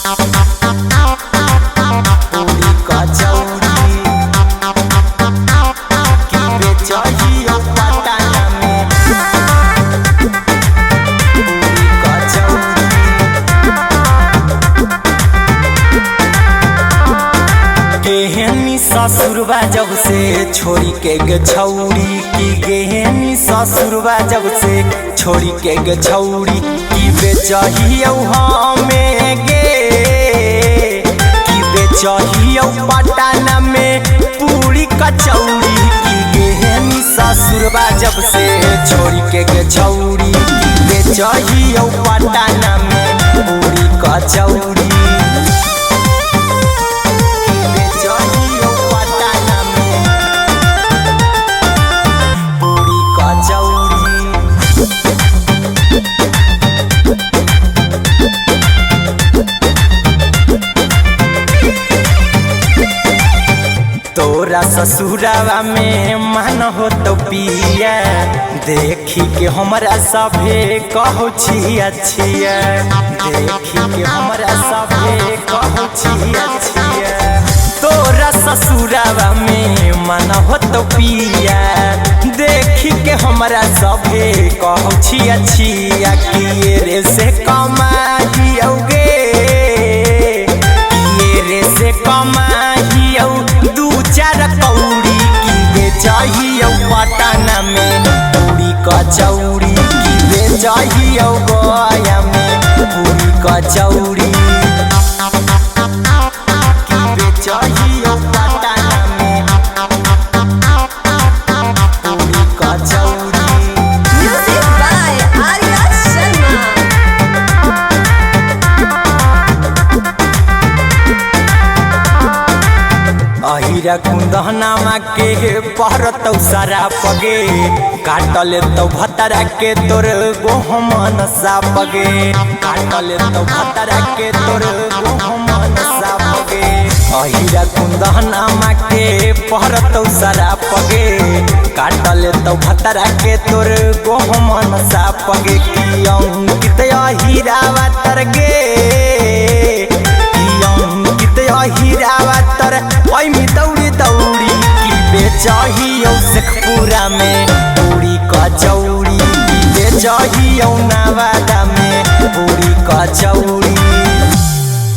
पूरी कचौड़ी की बेचहियो पटना में। पूरी कचौड़ी गेहनी ससुरबा जब से छोड़ी के गे छौड़ी की गेहनी ससुरबा जब से छोड़ी के गे छौड़ी की बेचहियो हमें गे की बेचहियो पटना में पूरी कचौड़ी की गेहनी ससुरबा जब से छोड़ी के गे छौड़ी की बेचहियो पटना में पूरी कचौड़ी। तोरा ससुरावा में मन हो तो पिया देखी के हमरा सभे कहू छिया छिया देखी के हमरा सभे कहू छिया छिया। तोरा ससुरावा में मन हो तो पिया देखी के हमरा सभे कहू छिया छिया किए रे से कमाइयोगे किए रे से कमाइयो चार कौड़ी की बेचहियो पटना में पूरी कचौड़ी की बेचहियो गया में पूरी कचौड़ी की बेचहियो पटना में पूरी कचौड़ी। Music by Arya Sharma। अहिरा कुंदनामा के पहरतौ सारा पगे काटल तो भतरा के तोर गोहमन सापगे काटल तो भतरा के तोर गोहमन सापगे। अहिरा कुंदनामा के पहरतौ सारा पगे काटल तो भतरा के तोर गोहमन सापगे की अंकित अहिरावा तरगे हीरावा तर में दौड़ी दौड़ी की बेचहियो शेखपुरा में पूरी कचौड़ी की बेचहियो नवादा में पूरी कचौड़ी।